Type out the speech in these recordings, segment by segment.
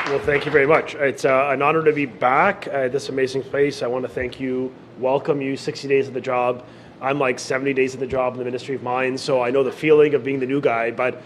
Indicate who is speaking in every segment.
Speaker 1: Well, thank you very much. It's an honor to be back at this amazing place. I want to thank you, welcome you, 60 days of the job. I'm like 70 days of the job in the Ministry of Mines, so I know the feeling of being the new guy, but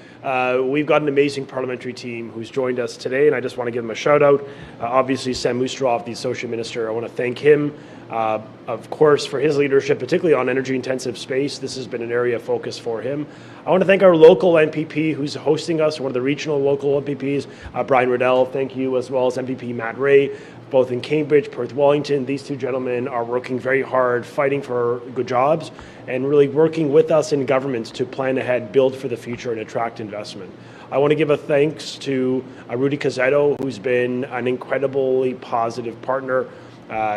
Speaker 1: we've got an amazing parliamentary team who's joined us today, and I just want to give them a shout out. Obviously, Sam Mustrov, the Associate Minister, I want to thank him, of course, for his leadership, particularly on energy-intensive space. This has been an area of focus for him. I want to thank our local MPP who's hosting us, one of the regional local MPPs, Brian Riddell, thank you, as well as MPP Matt Ray, both in Cambridge, Perth, Wellington. These two gentlemen are working very hard, fighting for good jobs, and really working with us in government to plan ahead, build for the future, and attract investment. I want to give a thanks to Rudy Cazzetto, who's been an incredibly positive partner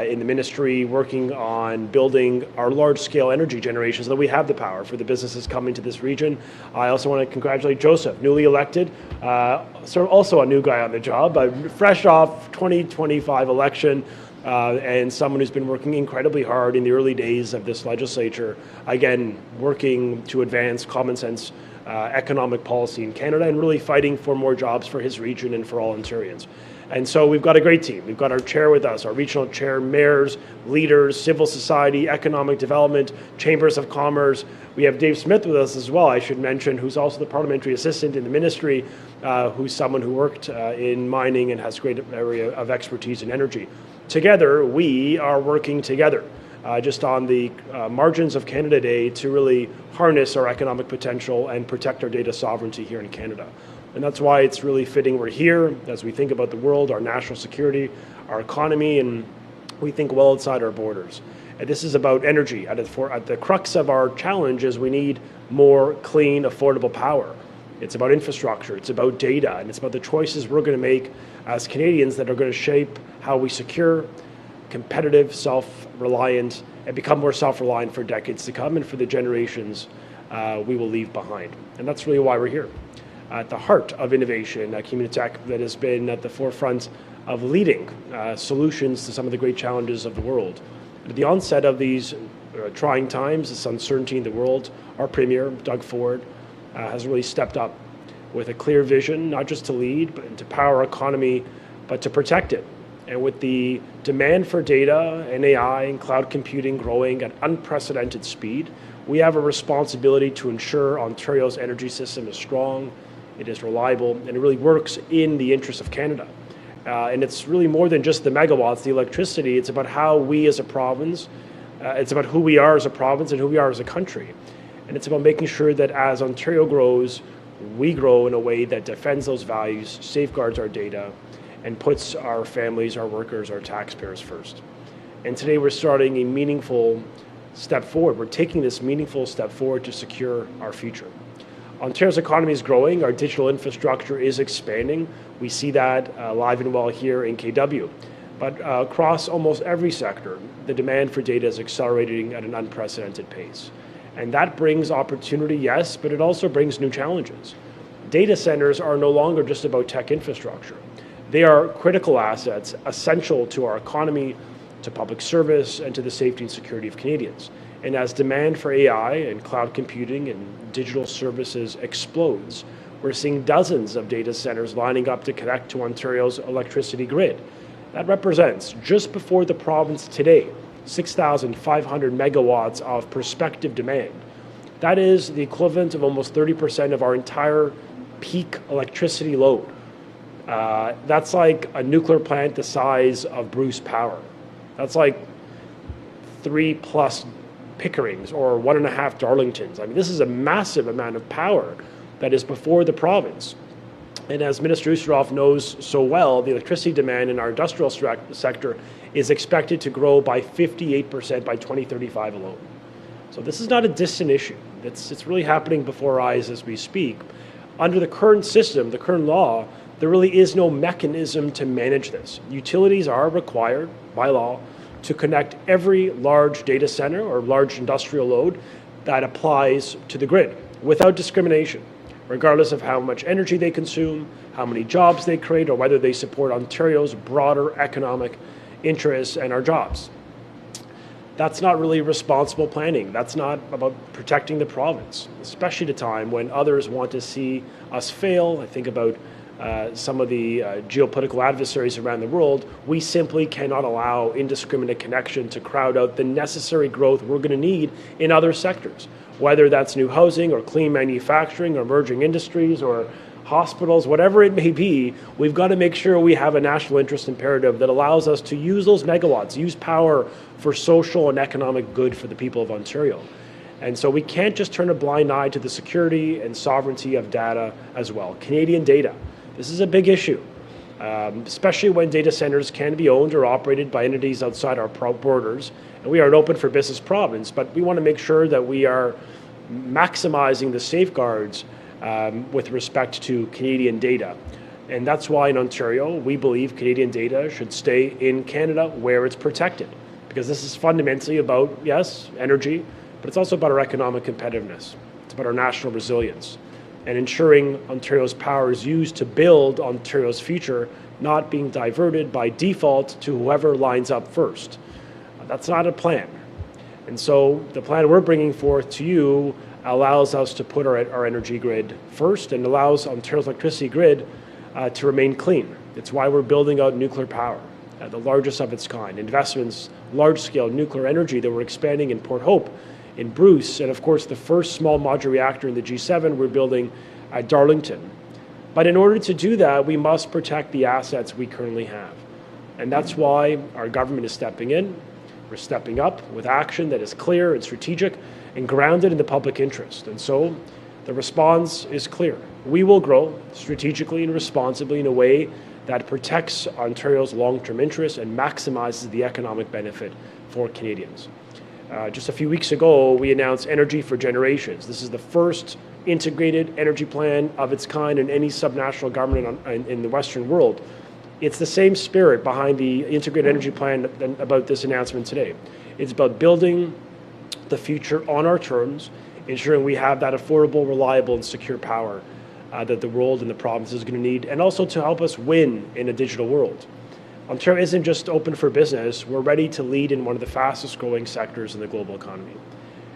Speaker 1: in the ministry, working on building our large-scale energy generation so that we have the power for the businesses coming to this region. I also want to congratulate Joseph, newly elected, also a new guy on the job, fresh off 2025 election, and someone who's been working incredibly hard in the early days of this legislature, again, working to advance common sense economic policy in Canada and really fighting for more jobs for his region and for all Ontarians. And so we've got a great team. We've got our chair with us, our regional chair, mayors, leaders, civil society, economic development, chambers of commerce. We have Dave Smith with us as well, I should mention, who's also the parliamentary assistant in the ministry, who's someone who worked in mining and has a great area of expertise in energy. Together, we are working together just on the margins of Canada Day to really harness our economic potential and protect our data sovereignty here in Canada. And that's why it's really fitting we're here as we think about the world, our national security, our economy, and we think well outside our borders. And this is about energy. At the crux of our challenge is we need more clean, affordable power. It's about infrastructure, it's about data, and it's about the choices we're going to make as Canadians that are going to shape how we secure, competitive, self-reliant, and become more self-reliant for decades to come and for the generations we will leave behind. And that's really why we're here. At the heart of innovation, Communitech that has been at the forefront of leading solutions to some of the great challenges of the world. At the onset of these trying times, this uncertainty in the world, our Premier, Doug Ford, has really stepped up with a clear vision, not just to lead, but to power our economy, but to protect it. And with the demand for data and AI and cloud computing growing at unprecedented speed, we have a responsibility to ensure Ontario's energy system is strong, it is reliable, and it really works in the interest of Canada. And it's really more than just the megawatts, the electricity. It's about how we as a province, it's about who we are as a province and who we are as a country. And it's about making sure that as Ontario grows, we grow in a way that defends those values, safeguards our data, and puts our families, our workers, our taxpayers first. And today we're starting a meaningful step forward. We're taking this meaningful step forward to secure our future. Ontario's economy is growing, our digital infrastructure is expanding. We see that alive and well here in KW. But across almost every sector, the demand for data is accelerating at an unprecedented pace. And that brings opportunity, yes, but it also brings new challenges. Data centers are no longer just about tech infrastructure. They are critical assets, essential to our economy, to public service, and to the safety and security of Canadians. And as demand for AI and cloud computing and digital services explodes, we're seeing dozens of data centers lining up to connect to Ontario's electricity grid. That represents, just before the province today, 6,500 megawatts of prospective demand. That is the equivalent of almost 30% of our entire peak electricity load. That's like a nuclear plant the size of Bruce Power. That's like 3+ Pickerings or 1.5 Darlingtons. I mean, this is a massive amount of power that is before the province. And as Minister Ustroff knows so well, the electricity demand in our industrial sector is expected to grow by 58% by 2035 alone. So this is not a distant issue. It's really happening before our eyes as we speak. Under the current system, the current law, there really is no mechanism to manage this. Utilities are required by law to connect every large data center or large industrial load that applies to the grid without discrimination, regardless of how much energy they consume, how many jobs they create, or whether they support Ontario's broader economic interests and our jobs. That's not really responsible planning. That's not about protecting the province, especially at a time when others want to see us fail. I think about some of the geopolitical adversaries around the world, we simply cannot allow indiscriminate connection to crowd out the necessary growth we're going to need in other sectors, whether that's new housing or clean manufacturing or emerging industries or hospitals, whatever it may be. We've got to make sure we have a national interest imperative that allows us to use those megawatts, use power for social and economic good for the people of Ontario. And so we can't just turn a blind eye to the security and sovereignty of data as well. Canadian data. This is a big issue, especially when data centers can be owned or operated by entities outside our borders. And we are an open for business province, but we want to make sure that we are maximizing the safeguards with respect to Canadian data. And that's why in Ontario, we believe Canadian data should stay in Canada where it's protected, because this is fundamentally about, yes, energy, but it's also about our economic competitiveness. It's about our national resilience and ensuring Ontario's power is used to build Ontario's future, not being diverted by default to whoever lines up first. That's not a plan. And so the plan we're bringing forth to you allows us to put our energy grid first and allows Ontario's electricity grid to remain clean. It's why we're building out nuclear power, the largest of its kind. Investments, large-scale nuclear energy that we're expanding in Port Hope, in Bruce, and of course the first small modular reactor in the G7 we're building at Darlington. But in order to do that, we must protect the assets we currently have. And that's why our government is stepping in. We're stepping up with action that is clear and strategic and grounded in the public interest. And so the response is clear. We will grow strategically and responsibly in a way that protects Ontario's long-term interests and maximizes the economic benefit for Canadians. Just a few weeks ago, we announced Energy for Generations. This is the first integrated energy plan of its kind in any subnational government in the Western world. It's the same spirit behind the integrated energy plan about this announcement today. It's about building the future on our terms, ensuring we have that affordable, reliable, and secure power that the world and the province is going to need, and also to help us win in a digital world. Ontario isn't just open for business, we're ready to lead in one of the fastest growing sectors in the global economy.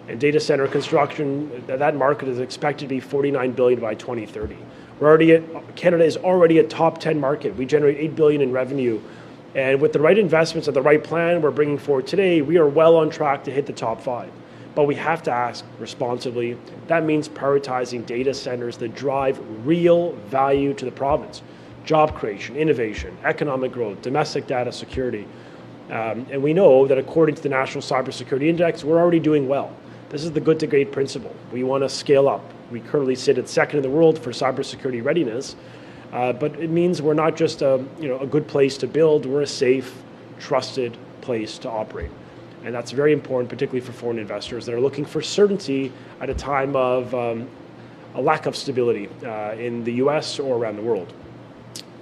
Speaker 1: And data center construction, that market is expected to be $49 billion by 2030. Canada is already a top 10 market. We generate $8 billion in revenue. And with the right investments and the right plan we're bringing forward today, we are well on track to hit the top 5. But we have to ask responsibly. That means prioritizing data centers that drive real value to the province. Job creation, innovation, economic growth, domestic data security. And we know that according to the National Cybersecurity Index, we're already doing well. This is the good to great principle. We want to scale up. We currently sit at second in the world for cybersecurity readiness, but it means we're not just a good place to build, we're a safe, trusted place to operate. And that's very important, particularly for foreign investors that are looking for certainty at a time of a lack of stability in the US or around the world.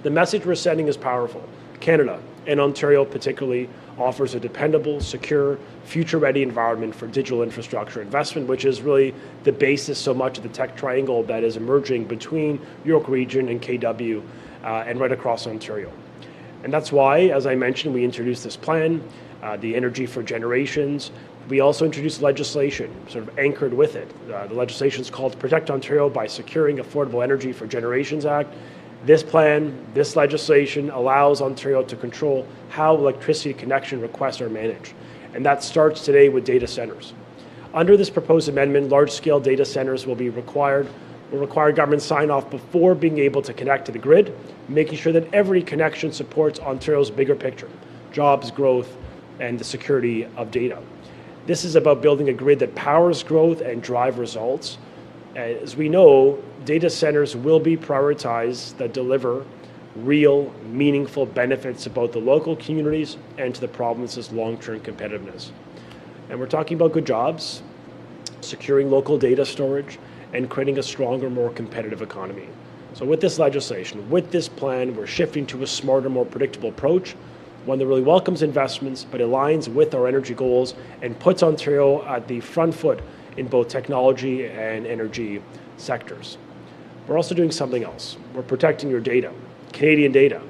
Speaker 1: The message we're sending is powerful. Canada, and Ontario particularly, offers a dependable, secure, future-ready environment for digital infrastructure investment, which is really the basis so much of the tech triangle that is emerging between York Region and KW and right across Ontario. And that's why, as I mentioned, we introduced this plan, the Energy for Generations. We also introduced legislation sort of anchored with it. The legislation is called Protect Ontario by Securing Affordable Energy for Generations Act. This plan, this legislation allows Ontario to control how electricity connection requests are managed. And that starts today with data centers. Under this proposed amendment, large-scale data centers will require government sign-off before being able to connect to the grid, making sure that every connection supports Ontario's bigger picture, jobs, growth, and the security of data. This is about building a grid that powers growth and drive results. As we know, data centers will be prioritized that deliver real, meaningful benefits to both the local communities and to the province's long-term competitiveness. And we're talking about good jobs, securing local data storage, and creating a stronger, more competitive economy. So with this legislation, with this plan, we're shifting to a smarter, more predictable approach, one that really welcomes investments, but aligns with our energy goals and puts Ontario at the front foot in both technology and energy sectors. We're also doing something else. We're protecting your data, Canadian data,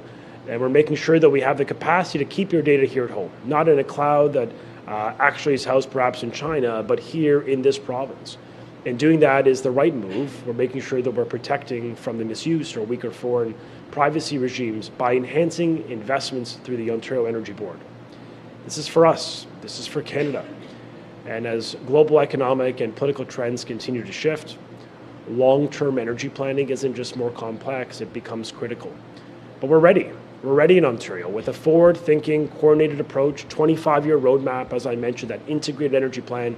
Speaker 1: and we're making sure that we have the capacity to keep your data here at home, not in a cloud that actually is housed perhaps in China, but here in this province. And doing that is the right move. We're making sure that we're protecting from the misuse or weaker foreign privacy regimes by enhancing investments through the Ontario Energy Board. This is for us. This is for Canada. And as global economic and political trends continue to shift, long-term energy planning isn't just more complex, it becomes critical. But we're ready. We're ready in Ontario with a forward-thinking, coordinated approach, 25-year roadmap, as I mentioned, that integrated energy plan.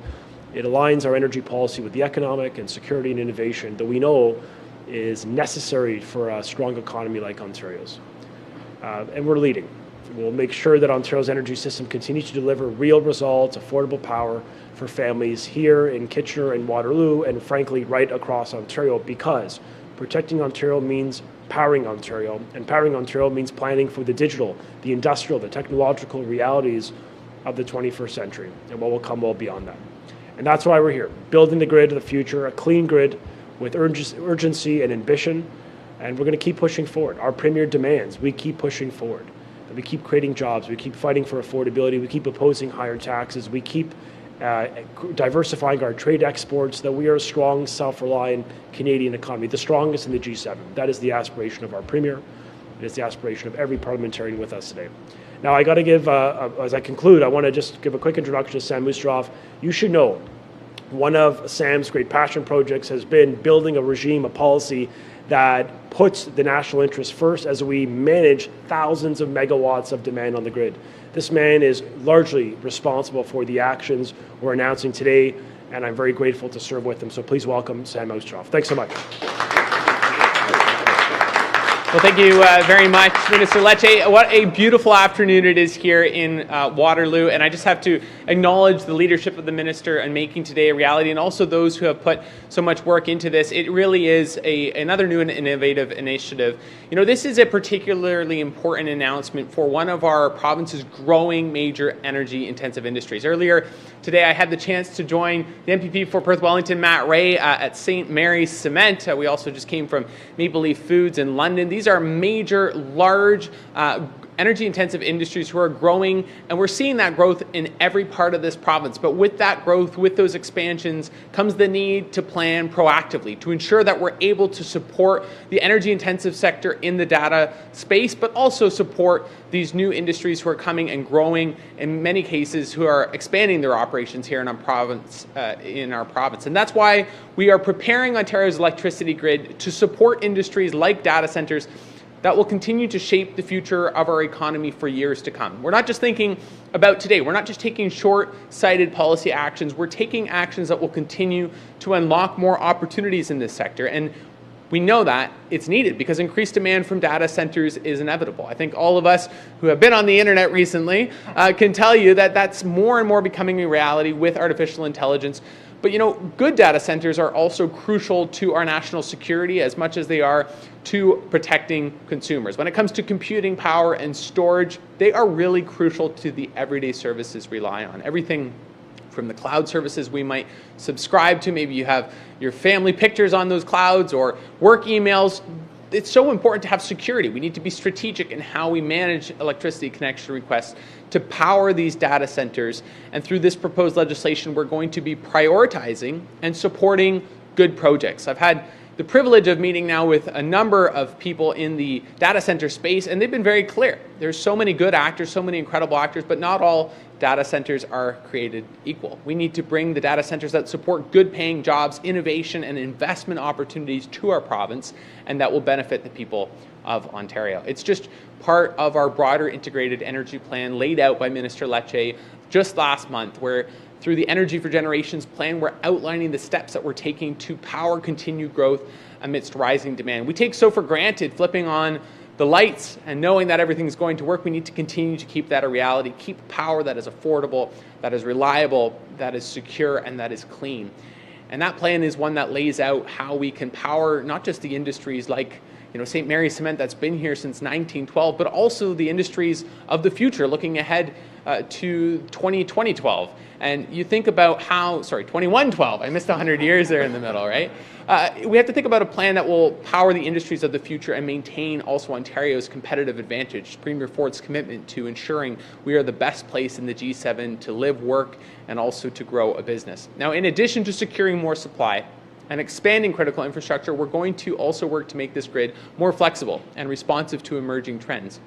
Speaker 1: It aligns our energy policy with the economic and security and innovation that we know is necessary for a strong economy like Ontario's. And we're leading. We'll make sure that Ontario's energy system continues to deliver real results, affordable power for families here in Kitchener and Waterloo, and frankly, right across Ontario, because protecting Ontario means powering Ontario, and powering Ontario means planning for the digital, the industrial, the technological realities of the 21st century, and what will come well beyond that. And that's why we're here, building the grid of the future, a clean grid with urgency and ambition, and we're going to keep pushing forward. Our premier demands, we keep pushing forward. We keep creating jobs, we keep fighting for affordability, we keep opposing higher taxes, we keep diversifying our trade exports, that we are a strong, self-reliant Canadian economy, the strongest in the G7. That is the aspiration of our premier. It is the aspiration of every parliamentarian with us today. Now, I got to give, as I conclude, I want to just give a quick introduction to Sam Moosterhoff. You should know, one of Sam's great passion projects has been building a regime, a policy that puts the national interest first as we manage thousands of megawatts of demand on the grid. This man is largely responsible for the actions we're announcing today, and I'm very grateful to serve with him. So please welcome Sam Moosterhoff. Thanks so much.
Speaker 2: Well, thank you very much, Minister Lecce. What a beautiful afternoon it is here in Waterloo, and I just have to acknowledge the leadership of the Minister in making today a reality, and also those who have put so much work into this. It really is another new and innovative initiative. You know, this is a particularly important announcement for one of our province's growing major energy-intensive industries. Earlier today, I had the chance to join the MPP for Perth Wellington, Matt Ray, at St. Mary's Cement. We also just came from Maple Leaf Foods in London. These are major, large, energy-intensive industries who are growing, and we're seeing that growth in every part of this province. But with that growth, with those expansions, comes the need to plan proactively to ensure that we're able to support the energy-intensive sector in the data space, but also support these new industries who are coming and growing, in many cases, who are expanding their operations here in our province. And that's why we are preparing Ontario's electricity grid to support industries like data centers that will continue to shape the future of our economy for years to come. We're not just thinking about today. We're not just taking short-sighted policy actions. We're taking actions that will continue to unlock more opportunities in this sector. And we know that it's needed because increased demand from data centers is inevitable. I think all of us who have been on the internet recently can tell you that that's more and more becoming a reality with artificial intelligence. But you know, good data centers are also crucial to our national security as much as they are to protecting consumers. When it comes to computing power and storage, they are really crucial to the everyday services we rely on. Everything from the cloud services we might subscribe to, maybe you have your family pictures on those clouds or work emails. It's so important to have security. We need to be strategic in how we manage electricity connection requests to power these data centers. And through this proposed legislation, we're going to be prioritizing and supporting good projects. I've had the privilege of meeting now with a number of people in the data center space, and they've been very clear. There's so many good actors, so many incredible actors, but not all data centers are created equal. We need to bring the data centers that support good paying jobs, innovation, and investment opportunities to our province, and that will benefit the people of Ontario. It's just part of our broader integrated energy plan laid out by Minister Lecce just last month, where through the Energy for Generations plan, we're outlining the steps that we're taking to power continued growth amidst rising demand. We take so for granted flipping on the lights and knowing that everything's going to work. We need to continue to keep that a reality, keep power that is affordable, that is reliable, that is secure, and that is clean. And that plan is one that lays out how we can power not just the industries like St. Mary's Cement that's been here since 1912, but also the industries of the future, looking ahead to 2012. And you think about 2112, I missed 100 years there in the middle, right? We have to think about a plan that will power the industries of the future and maintain also Ontario's competitive advantage. Premier Ford's commitment to ensuring we are the best place in the G7 to live, work, and also to grow a business. Now, in addition to securing more supply, and expanding critical infrastructure, we're going to also work to make this grid more flexible and responsive to emerging trends.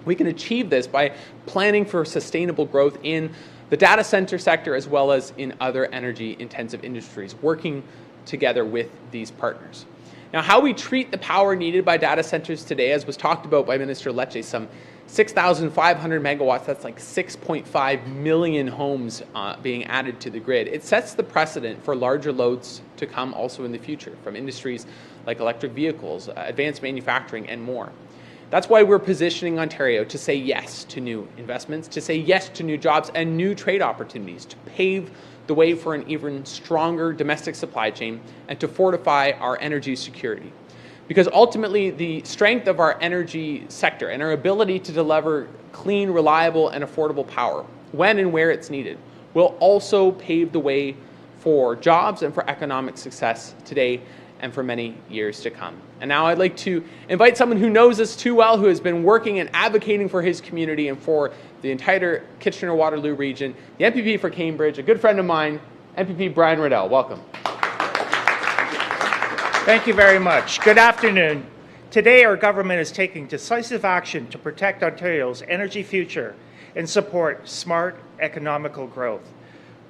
Speaker 2: We can achieve this by planning for sustainable growth in the data center sector as well as in other energy-intensive industries, working together with these partners. Now, how we treat the power needed by data centers today, as was talked about by Minister Lecce, some 6,500 megawatts, that's like 6.5 million homes being added to the grid. It sets the precedent for larger loads to come also in the future from industries like electric vehicles, advanced manufacturing, and more. That's why we're positioning Ontario to say yes to new investments, to say yes to new jobs and new trade opportunities, to pave the way for an even stronger domestic supply chain and to fortify our energy security. Because ultimately, the strength of our energy sector and our ability to deliver clean, reliable, and affordable power when and where it's needed will also pave the way for jobs and for economic success today and for many years to come. And now I'd like to invite someone who knows us too well, who has been working and advocating for his community and for the entire Kitchener-Waterloo region, the MPP for Cambridge, a good friend of mine, MPP Brian Riddell. Welcome.
Speaker 3: Thank you very much. Good afternoon. Today, our government is taking decisive action to protect Ontario's energy future and support smart economical growth.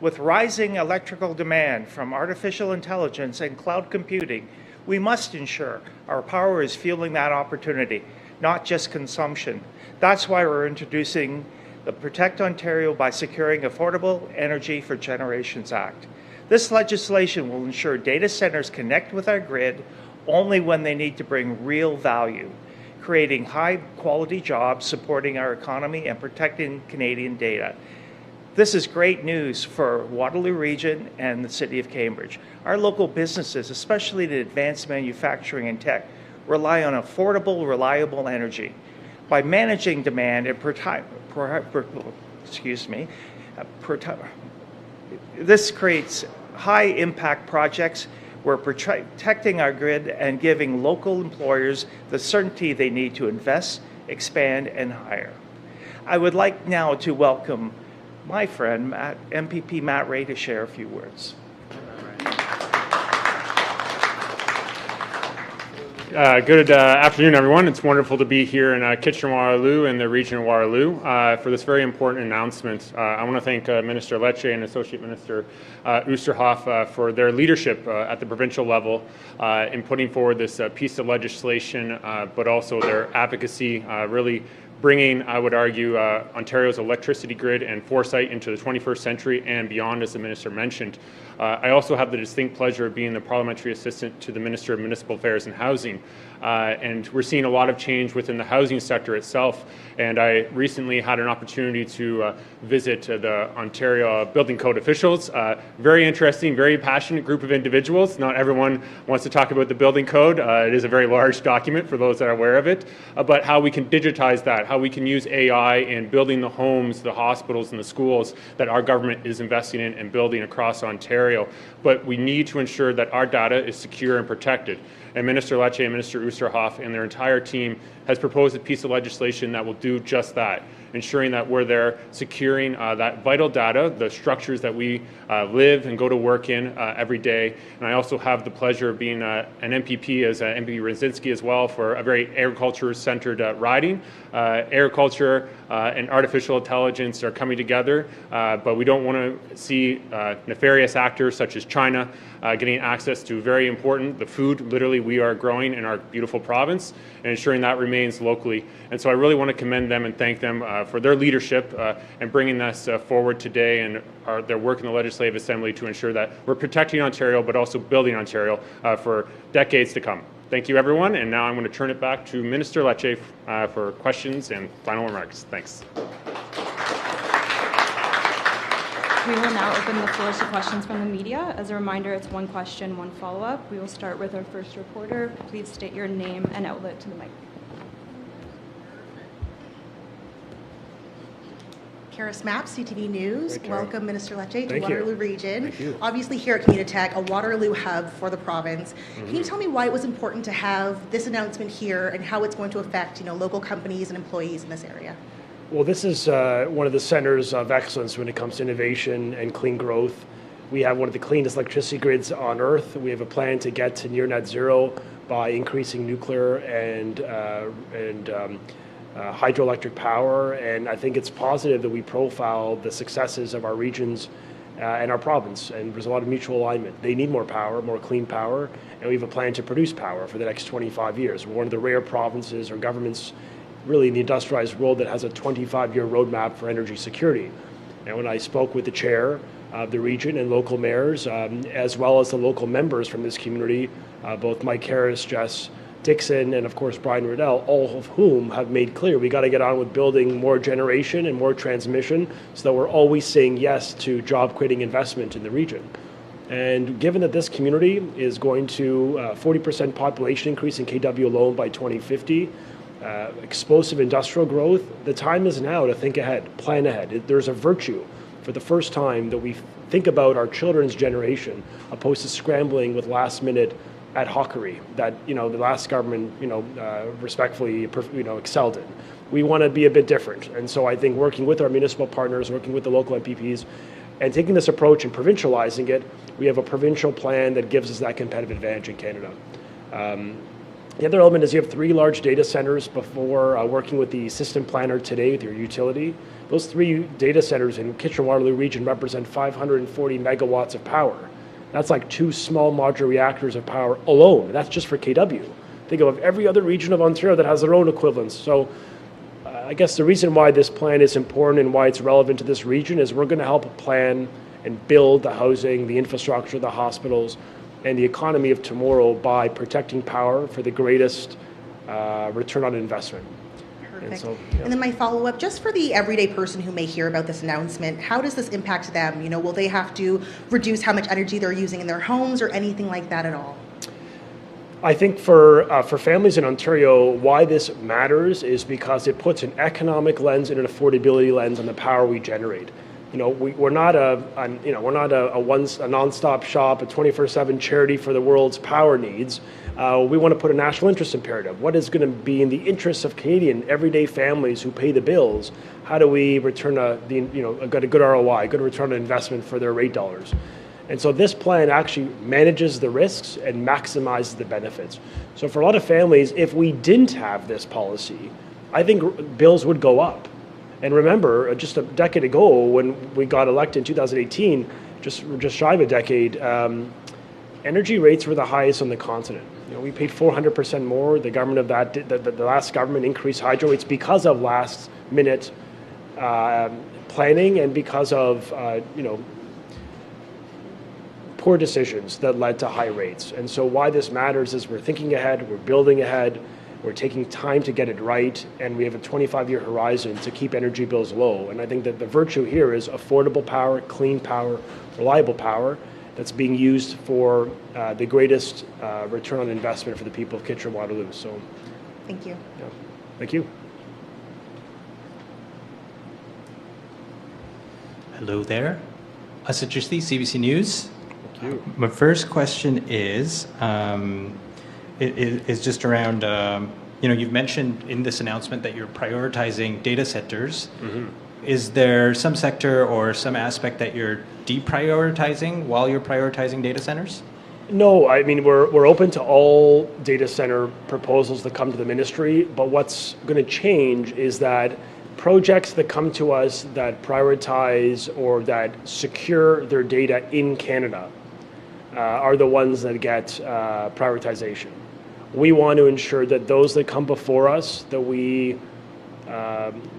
Speaker 3: With rising electrical demand from artificial intelligence and cloud computing, we must ensure our power is fueling that opportunity, not just consumption. That's why we're introducing the Protect Ontario by Securing Affordable Energy for Generations Act. This legislation will ensure data centers connect with our grid only when they need to bring real value, creating high-quality jobs, supporting our economy, and protecting Canadian data. This is great news for Waterloo Region and the City of Cambridge. Our local businesses, especially the advanced manufacturing and tech, rely on affordable, reliable energy. By managing demand and this creates high-impact projects. We're protecting our grid and giving local employers the certainty they need to invest, expand, and hire. I would like now to welcome my friend, MPP Matt Ray, to share a few words.
Speaker 4: Good afternoon, everyone. It's wonderful to be here in Kitchener-Waterloo and the region of Waterloo for this very important announcement. I want to thank Minister Lecce and Associate Minister Oosterhoff for their leadership at the provincial level in putting forward this piece of legislation, but also their advocacy really bringing, I would argue, Ontario's electricity grid and foresight into the 21st century and beyond, as the Minister mentioned. I also have the distinct pleasure of being the Parliamentary Assistant to the Minister of Municipal Affairs and Housing. And we're seeing a lot of change within the housing sector itself. And I recently had an opportunity to visit the Ontario Building Code officials. Very interesting, very passionate group of individuals. Not everyone wants to talk about the Building Code. It is a very large document for those that are aware of it. But how we can digitize that, how we can use AI in building the homes, the hospitals, and the schools that our government is investing in and building across Ontario. But we need to ensure that our data is secure and protected. And Minister Lecce and Minister Oosterhoff and their entire team has proposed a piece of legislation that will do just that, ensuring that we're there securing that vital data, the structures that we live and go to work in every day. And I also have the pleasure of being an MPP as MPP Rydzinski as well for a very agriculture-centered riding. Agriculture and artificial intelligence are coming together, but we don't want to see nefarious actors such as China getting access to very important, the food literally we are growing in our beautiful province, and ensuring that remains locally. And so I really want to commend them and thank them for their leadership and bringing this forward today and their work in the Legislative Assembly to ensure that we're protecting Ontario but also building Ontario for decades to come. Thank you, everyone. And now I'm going to turn it back to Minister Lecce for questions and final remarks. Thanks.
Speaker 5: We will now open the floor to questions from the media. As a reminder, it's one question, one follow-up. We will start with our first reporter. Please state your name and outlet to the mic.
Speaker 6: Karis Mapp, CTV News. Welcome, Minister Lecce, to
Speaker 1: Thank
Speaker 6: Waterloo
Speaker 1: you.
Speaker 6: Region.
Speaker 1: Thank you.
Speaker 6: Obviously, here at Canada Tech, a Waterloo hub for the province. Can you tell me why it was important to have this announcement here and how it's going to affect, local companies and employees in this area?
Speaker 1: Well, this is one of the centers of excellence when it comes to innovation and clean growth. We have one of the cleanest electricity grids on Earth. We have a plan to get to near net zero by increasing nuclear and hydroelectric power. And I think it's positive that we profile the successes of our regions and our province. And there's a lot of mutual alignment. They need more power, more clean power, and we have a plan to produce power for the next 25 years. We're one of the rare provinces or governments really in the industrialized world that has a 25-year roadmap for energy security. And when I spoke with the chair of the region and local mayors, as well as the local members from this community, both Mike Harris, Jess Dixon, and of course Brian Riddell, all of whom have made clear we got to get on with building more generation and more transmission so that we're always saying yes to job-creating investment in the region. And given that this community is going to 40% population increase in KW alone by 2050, explosive industrial growth, the time is now to think ahead, plan ahead. There's a virtue for the first time that we think about our children's generation opposed to scrambling with last-minute ad hocery that the last government respectfully excelled in. We want to be a bit different, and so I think working with our municipal partners, working with the local MPPs, and taking this approach and provincializing it, we have a provincial plan that gives us that competitive advantage in Canada. The other element is you have 3 large data centers before working with the system planner today with your utility. Those 3 data centers in Kitchener-Waterloo region represent 540 megawatts of power. That's like 2 small modular reactors of power alone. That's just for KW. Think of every other region of Ontario that has their own equivalents. So I guess the reason why this plan is important and why it's relevant to this region is we're going to help plan and build the housing, the infrastructure, the hospitals, and the economy of tomorrow by protecting power for the greatest return on investment.
Speaker 6: Perfect. And then my follow-up, just for the everyday person who may hear about this announcement, how does this impact them? Will they have to reduce how much energy they're using in their homes or anything like that at all?
Speaker 1: I think for families in Ontario, why this matters is because it puts an economic lens and an affordability lens on the power we generate. We're not a nonstop shop, a 24/7 charity for the world's power needs. We want to put a national interest imperative. What is going to be in the interests of Canadian everyday families who pay the bills? How do we return a good ROI, good return on investment for their rate dollars? And so this plan actually manages the risks and maximizes the benefits. So for a lot of families, if we didn't have this policy, I think bills would go up. And remember, just a decade ago, when we got elected in 2018, just shy of a decade, energy rates were the highest on the continent. We paid 400% more. The government of the last government increased hydro rates because of last-minute planning and because of poor decisions that led to high rates. And so why this matters is we're thinking ahead, we're building ahead. We're taking time to get it right, and we have a 25-year horizon to keep energy bills low. And I think that the virtue here is affordable power, clean power, reliable power that's being used for the greatest return on investment for the people of Kitchener-Waterloo. So,
Speaker 6: thank you.
Speaker 1: Yeah. Thank you.
Speaker 7: Hello there. Asad Chisti, CBC News.
Speaker 1: Thank you.
Speaker 7: My first question is just around, you've mentioned in this announcement that you're prioritizing data centers. Mm-hmm. Is there some sector or some aspect that you're deprioritizing while you're prioritizing data centers?
Speaker 1: No, I mean, we're open to all data center proposals that come to the ministry, but what's going to change is that projects that come to us that prioritize or that secure their data in Canada are the ones that get prioritization. We want to ensure that those that come before us, that we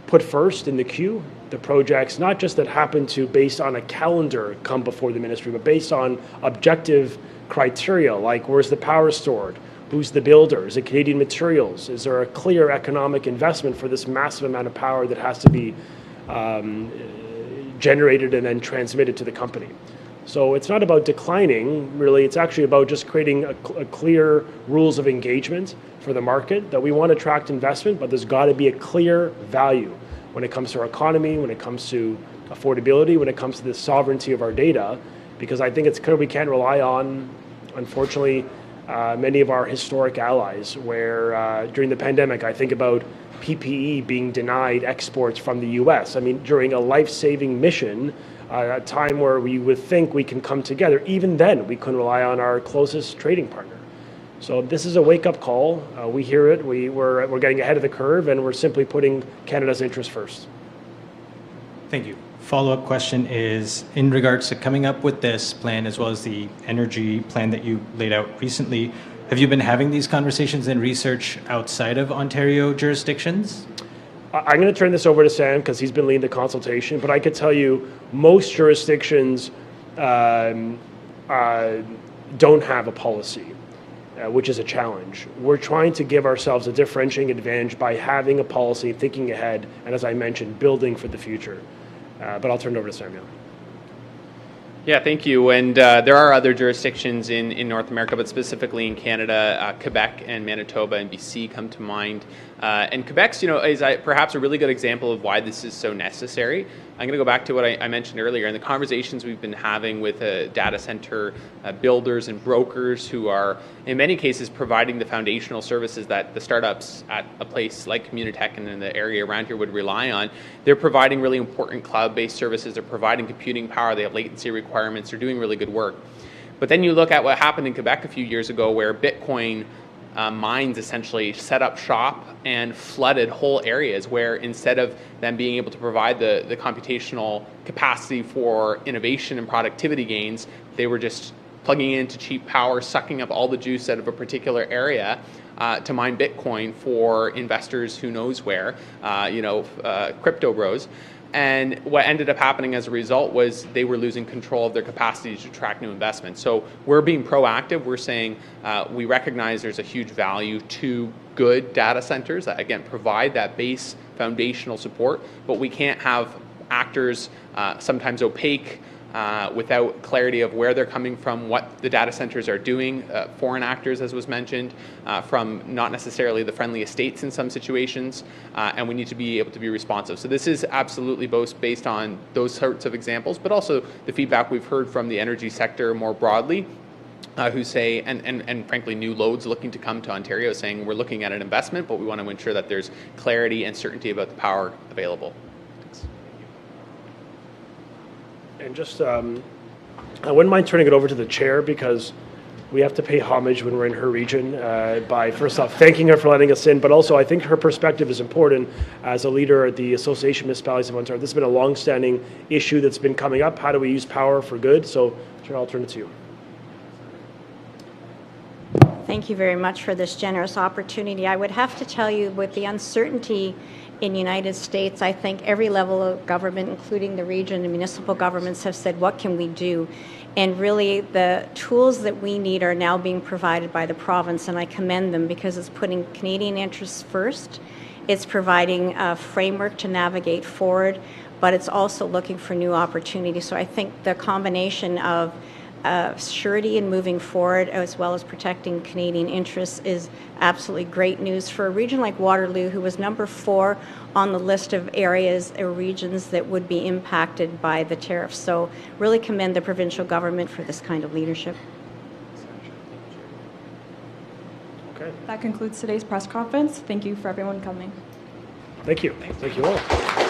Speaker 1: put first in the queue, the projects, not just that happen to, based on a calendar, come before the ministry, but based on objective criteria, like where's the power stored, who's the builder, is it Canadian Materials, is there a clear economic investment for this massive amount of power that has to be generated and then transmitted to the company. So it's not about declining, really. It's actually about just creating a clear rules of engagement for the market, that we want to attract investment, but there's got to be a clear value when it comes to our economy, when it comes to affordability, when it comes to the sovereignty of our data, because I think it's clear we can't rely on, unfortunately, many of our historic allies, where during the pandemic, I think about PPE being denied exports from the US. I mean, during a life-saving mission a time where we would think we can come together. Even then, we couldn't rely on our closest trading partner. So this is a wake-up call. We hear it. We're getting ahead of the curve, and we're simply putting Canada's interests first.
Speaker 7: Thank you. Follow-up question is, in regards to coming up with this plan as well as the energy plan that you laid out recently, have you been having these conversations and research outside of Ontario jurisdictions?
Speaker 1: I'm going to turn this over to Sam because he's been leading the consultation, but I could tell you most jurisdictions don't have a policy, which is a challenge. We're trying to give ourselves a differentiating advantage by having a policy, thinking ahead, and as I mentioned, building for the future. But I'll turn it over to Samuel.
Speaker 2: Yeah, thank you. And there are other jurisdictions in North America, but specifically in Canada, Quebec and Manitoba and BC come to mind. And Quebec's, is perhaps a really good example of why this is so necessary. I'm going to go back to what I mentioned earlier. In the conversations we've been having with data center builders and brokers who are, in many cases, providing the foundational services that the startups at a place like Communitech and in the area around here would rely on, they're providing really important cloud-based services. They're providing computing power. They have latency requirements. They're doing really good work. But then you look at what happened in Quebec a few years ago where Bitcoin mines essentially set up shop and flooded whole areas where instead of them being able to provide the computational capacity for innovation and productivity gains, they were just plugging into cheap power, sucking up all the juice out of a particular area to mine Bitcoin for investors who knows where, crypto bros. And what ended up happening as a result was they were losing control of their capacity to attract new investment. So we're being proactive. We're saying we recognize there's a huge value to good data centers that, again, provide that base foundational support, but we can't have actors sometimes opaque without clarity of where they're coming from, what the data centers are doing, foreign actors, as was mentioned, from not necessarily the friendliest states in some situations, and we need to be able to be responsive. So this is absolutely both based on those sorts of examples, but also the feedback we've heard from the energy sector more broadly, who say, and frankly, new loads looking to come to Ontario, saying we're looking at an investment, but we want to ensure that there's clarity and certainty about the power available.
Speaker 1: And just, I wouldn't mind turning it over to the chair because we have to pay homage when we're in her region by first off thanking her for letting us in, but also I think her perspective is important as a leader at the Association of Municipalities of Ontario. This has been a long-standing issue that's been coming up. How do we use power for good? So, Chair, I'll turn it to you.
Speaker 8: Thank you very much for this generous opportunity. I would have to tell you, with the uncertainty in the United States, I think every level of government, including the region and municipal governments, have said, what can we do? And really, the tools that we need are now being provided by the province, and I commend them because it's putting Canadian interests first. It's providing a framework to navigate forward, but it's also looking for new opportunities. So I think the combination of surety in moving forward, as well as protecting Canadian interests, is absolutely great news for a region like Waterloo, who was number 4 on the list of areas or regions that would be impacted by the tariffs. So really commend the provincial government for this kind of leadership.
Speaker 1: Okay.
Speaker 5: That concludes today's press conference. Thank you for everyone coming.
Speaker 1: Thank you. Thank you all.